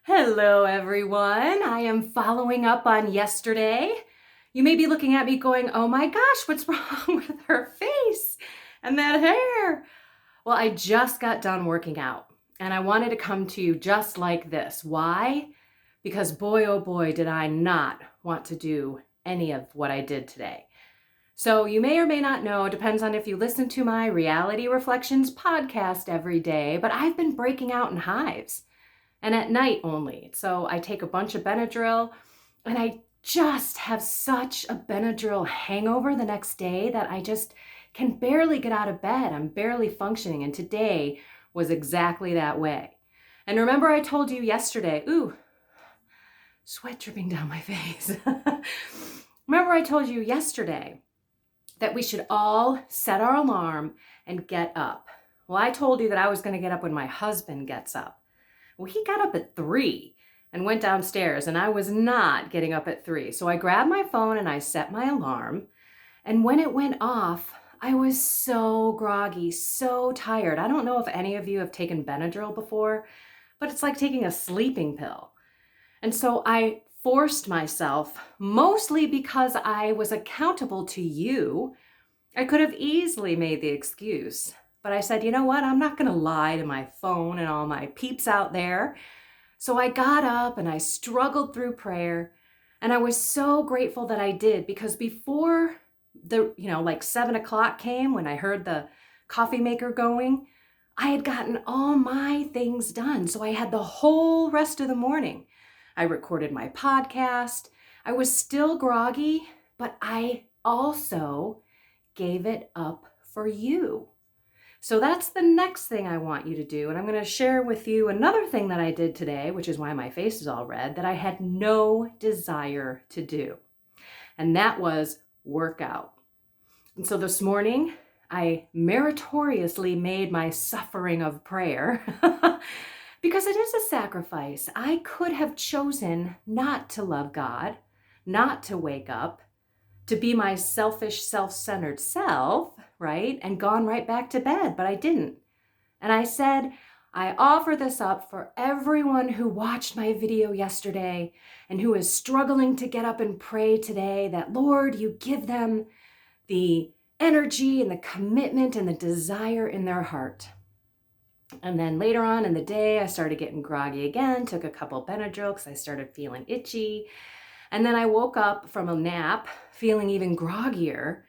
Hello, everyone. I am following up on yesterday. You may be looking at me going, oh my gosh, what's wrong with her face and that hair? Well, I just got done working out and I wanted to come to you just like this. Why? Because boy, oh boy, did I not want to do any of what I did today. So you may or may not know, it depends on if you listen to my Reality Reflections podcast every day, but I've been breaking out in hives and at night only. So I take a bunch of Benadryl and I just have such a Benadryl hangover the next day that I just can barely get out of bed. I'm barely functioning. And today was exactly that way. And remember I told you yesterday, sweat dripping down my face. Remember I told you yesterday that we should all set our alarm and get up. Well, I told you that I was going to get up when my husband gets up. Well, he got up at 3 and went downstairs, and I was not getting up at 3. So I grabbed my phone and I set my alarm. And when it went off, I was so groggy, so tired. I don't know if any of you have taken Benadryl before, but it's like taking a sleeping pill. And so I forced myself, mostly because I was accountable to you. I could have easily made the excuse, but I said, you know what? I'm not going to lie to my phone and all my peeps out there. So I got up and I struggled through prayer, and I was so grateful that I did, because before like 7 o'clock came, when I heard the coffee maker going, I had gotten all my things done. So I had the whole rest of the morning. I recorded my podcast. I was still groggy, but I also gave it up for you. So that's the next thing I want you to do. And I'm going to share with you another thing that I did today, which is why my face is all red, that I had no desire to do. And that was workout. And so this morning, I meritoriously made my suffering of prayer because it is a sacrifice. I could have chosen not to love God, not to wake up, to be my selfish, self-centered self, right? And gone right back to bed, but I didn't. And I said, I offer this up for everyone who watched my video yesterday and who is struggling to get up and pray today, that Lord, you give them the energy and the commitment and the desire in their heart. And then later on in the day, I started getting groggy again, took a couple Benadryl because I started feeling itchy. And then I woke up from a nap feeling even groggier.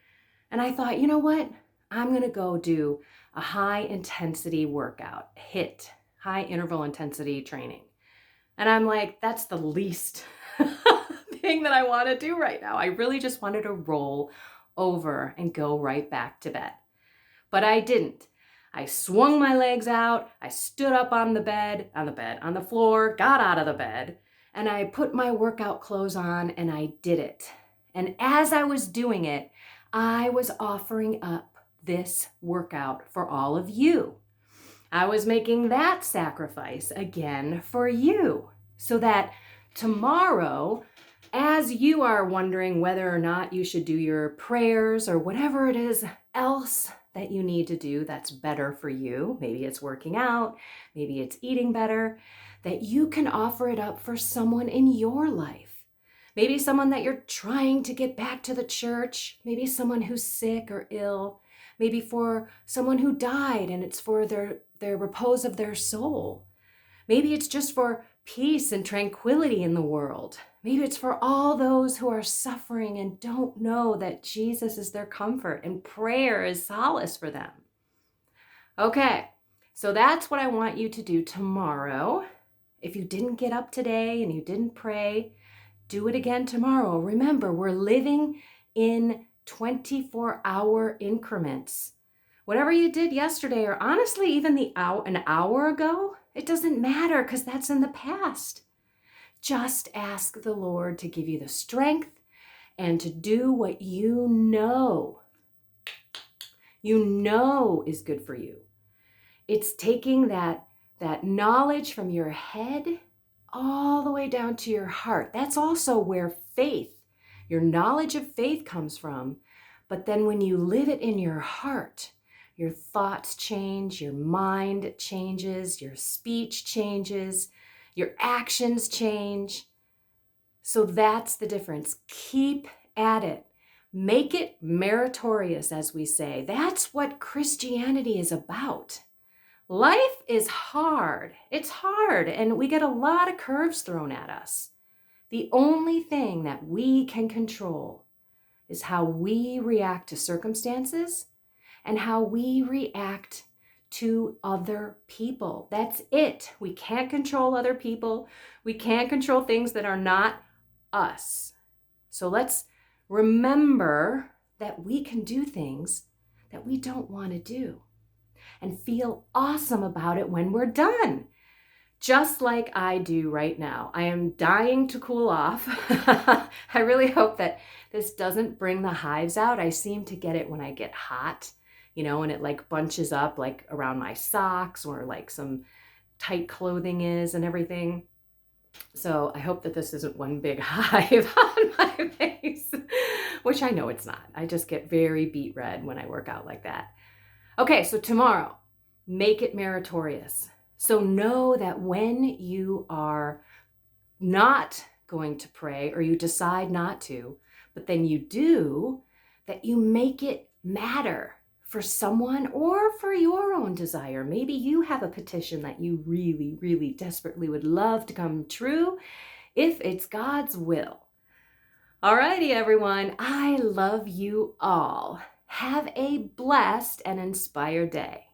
And I thought, you know what? I'm going to go do a high intensity workout, HIIT, high interval intensity training. And I'm like, that's the least thing that I want to do right now. I really just wanted to roll over and go right back to bed. But I didn't. I swung my legs out. I stood up on the floor, got out of the bed, and I put my workout clothes on and I did it. And as I was doing it, I was offering up this workout for all of you. I was making that sacrifice again for you, so that tomorrow, as you are wondering whether or not you should do your prayers or whatever it is else that you need to do that's better for you, maybe it's working out, maybe it's eating better, that you can offer it up for someone in your life. Maybe someone that you're trying to get back to the church, maybe someone who's sick or ill, maybe for someone who died and it's for their repose of their soul. Maybe it's just for peace and tranquility in the world. Maybe it's for all those who are suffering and don't know that Jesus is their comfort and prayer is solace for them. Okay, so that's what I want you to do tomorrow. If you didn't get up today and you didn't pray, do it again tomorrow. Remember, we're living in 24-hour increments. Whatever you did yesterday, or honestly even an hour ago, it doesn't matter because that's in the past. Just ask the Lord to give you the strength and to do what you know is good for you. It's taking that knowledge from your head all the way down to your heart. That's also where your knowledge of faith comes from. But then when you live it in your heart, your thoughts change, your mind changes, your speech changes, Your actions change. So that's the difference. Keep at it. Make it meritorious, as we say. That's what Christianity is about. Life is hard. It's hard, and we get a lot of curves thrown at us. The only thing that we can control is how we react to circumstances and how we react to other people. That's it. We can't control other people. We can't control things that are not us. So let's remember that we can do things that we don't want to do and feel awesome about it when we're done. Just like I do right now. I am dying to cool off. I really hope that this doesn't bring the hives out. I seem to get it when I get hot, and it like bunches up like around my socks or like some tight clothing is and everything. So I hope that this isn't one big hive on my face, which I know it's not. I just get very beet red when I work out like that. Okay, so tomorrow, make it meritorious. So know that when you are not going to pray or you decide not to, but then you do, that you make it matter for someone or for your own desire. Maybe you have a petition that you really, really desperately would love to come true if it's God's will. Alrighty, everyone. I love you all. Have a blessed and inspired day.